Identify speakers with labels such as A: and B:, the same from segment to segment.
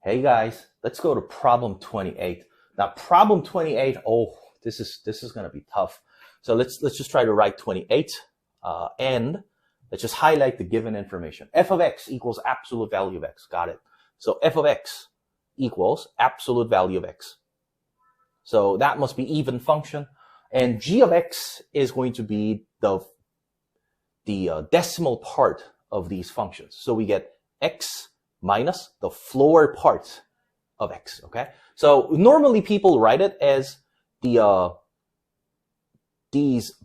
A: Hey guys, let's go to problem 28. Now problem 28, this is going to be tough. So let's just try to write 28 and let's just highlight the given information. F of x equals absolute value of x. Got it. So f of x equals absolute value of x. So that must be even function. And g of x is going to be the decimal part of these functions. So we get x minus the floor part of x, okay? So normally people write it as these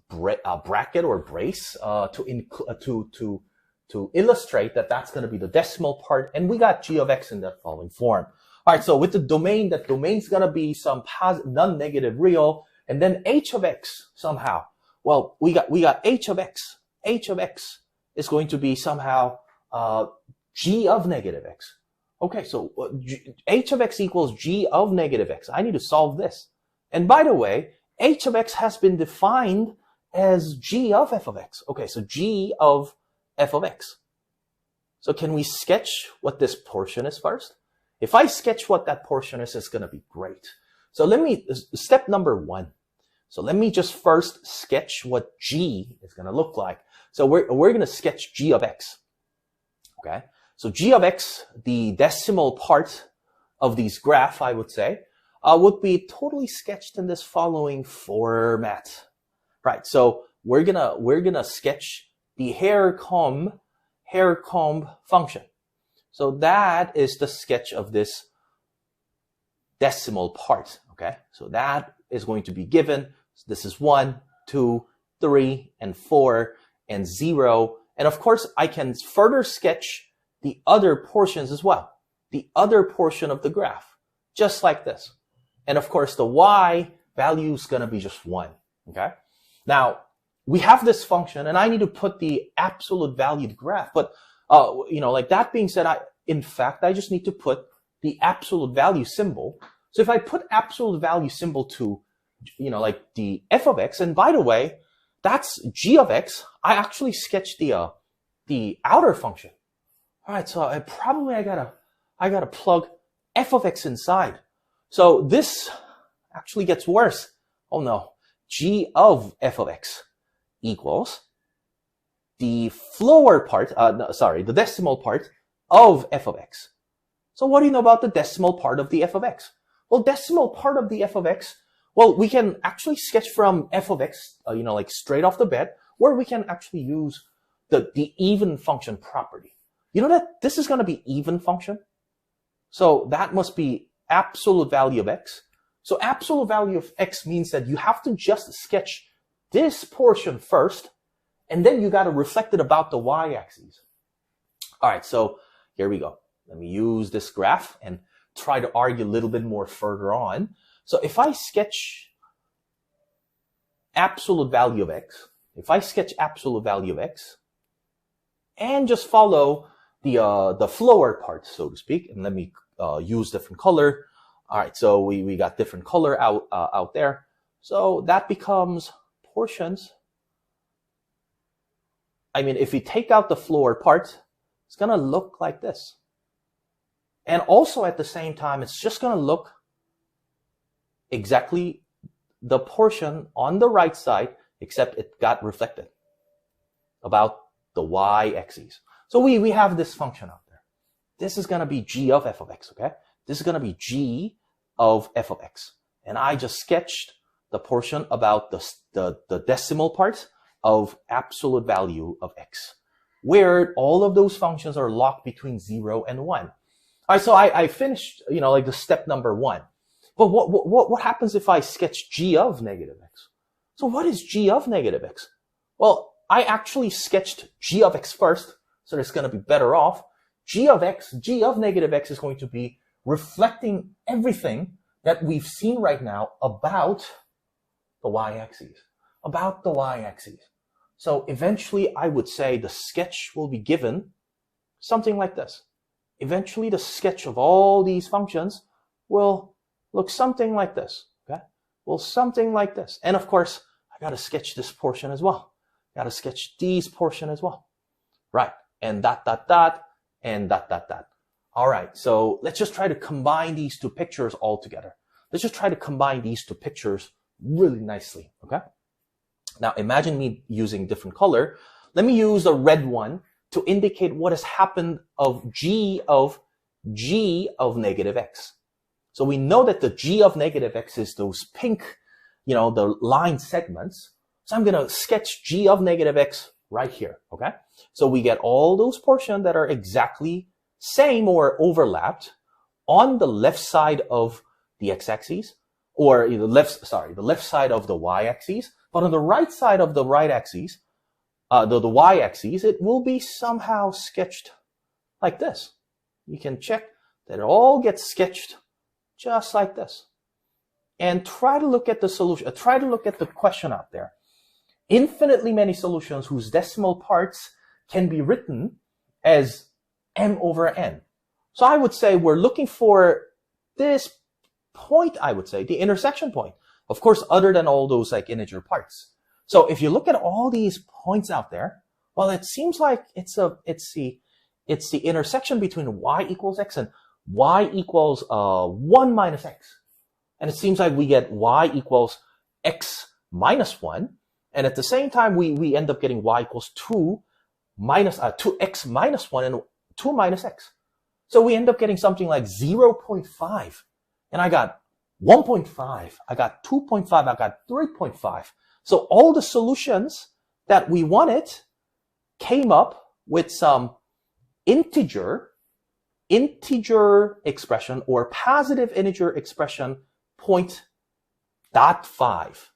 A: bracket or brace to illustrate that that's going to be the decimal part, and we got g of x in that following form. All right, so with the domain, that domain's going to be some non-negative real, and then h of x somehow. Well, we got h of x. H of x is going to be somehow g of negative x. Okay, so h of x equals g of negative x. I need to solve this. And by the way, h of x has been defined as g of f of x. Okay, so g of f of x. So can we sketch what this portion is first? If I sketch what that portion is, it's going to be great. So step number 1. So let me just first sketch what g is going to look like. So we're going to sketch g of x. Okay. So g of x, the decimal part of these graph, I would say, would be totally sketched in this following format. Right. So we're gonna sketch the hair comb function. So that is the sketch of this decimal part. Okay. So that is going to be given. So this is 1, 2, 3, and 4, and 0. And of course, I can further sketch the other portions as well. The other portion of the graph, just like this. And of course, the y value is going to be just 1. Okay. Now, we have this function, and I need to put the absolute valued graph. But, like that being said, in fact, I just need to put the absolute value symbol. So if I put absolute value symbol to, like the f of x, and by the way, that's g of x, I actually sketched the outer function. All right, so I gotta plug f of x inside. So this actually gets worse. Oh no, g of f of x equals the floor part, the decimal part of f of x. So what do you know about the decimal part of the f of x? Well, decimal part of the f of x, well, we can actually sketch from f of x, like straight off the bat, or we can actually use the even function property. You know that this is going to be even function? So that must be absolute value of x. So absolute value of x means that you have to just sketch this portion first, and then you got to reflect it about the y-axis. All right, so here we go. Let me use this graph and try to argue a little bit more further on. So if I sketch absolute value of x, and just follow the floor part, so to speak, and let me use different color. All right, so we got different color out there. So that becomes portions. I mean, if we take out the floor part, it's gonna look like this. And also at the same time, it's just gonna look exactly the portion on the right side, except it got reflected about the y-axis. So we have this function out there. This is going to be g of f of x, okay? This is going to be g of f of x. And I just sketched the portion about the decimal part of absolute value of x, where all of those functions are locked between 0 and 1. All right, so I finished, like the step number 1. But what happens if I sketch g of negative x? So what is g of negative x? Well, I actually sketched g of x first, so it's going to be better off. G of negative x is going to be reflecting everything that we've seen right now about the y-axis. So eventually, I would say the sketch will be given something like this. Eventually, the sketch of all these functions will look something like this, okay? Well, something like this. And of course, I got to sketch this portion as well. Got to sketch these portion as well. Right. And dot, dot, dot, and dot, dot, dot. All right, so let's just try to combine these two pictures all together. Let's just try to combine these two pictures really nicely, okay? Now imagine me using different color. Let me use the red one to indicate what has happened of g of negative x. So we know that the g of negative x is those pink, the line segments. So I'm going to sketch g of negative x right here, okay? So we get all those portions that are exactly same or overlapped on the left side of the x-axis, or the left side of the y-axis. But on the right side of the y-axis, it will be somehow sketched like this. You can check that it all gets sketched just like this. And try to look at the solution. Try to look at the question out there. Infinitely many solutions whose decimal parts can be written as m over n. So I would say we're looking for this point, I would say, the intersection point. Of course, other than all those like integer parts. So if you look at all these points out there, well, it seems like it's the intersection between y equals x and y equals 1 minus x. And it seems like we get y equals x minus 1. And at the same time, we end up getting y equals 2x minus 1 and 2 minus x. So we end up getting something like 0.5. And I got 1.5, I got 2.5, I got 3.5. So all the solutions that we wanted came up with some integer expression or positive integer expression 0.5.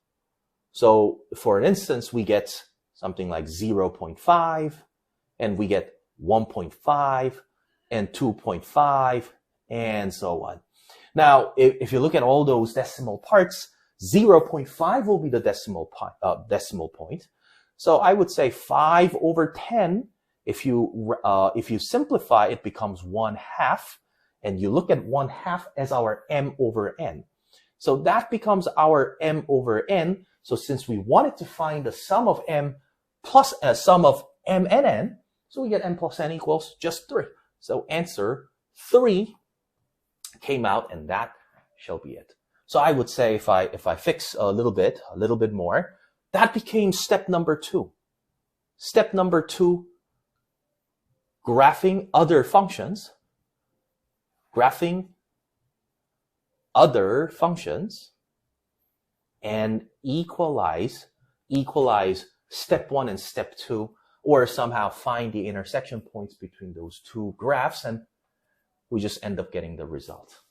A: So for an instance, we get something like 0.5, and we get 1.5 and 2.5 and so on. Now, if you look at all those decimal parts, 0.5 will be the decimal point. So I would say 5 over 10. If you simplify, it becomes 1/2, and you look at 1/2 as our m over n. So that becomes our m over n. So since we wanted to find the sum of m plus sum of m and n, so we get m plus n equals just 3. So answer 3 came out, and that shall be it. So I would say if I fix a little bit more, that became step number 2. Step number 2, graphing other functions and equalize step 1 and step 2, or somehow find the intersection points between those two graphs, and we just end up getting the result.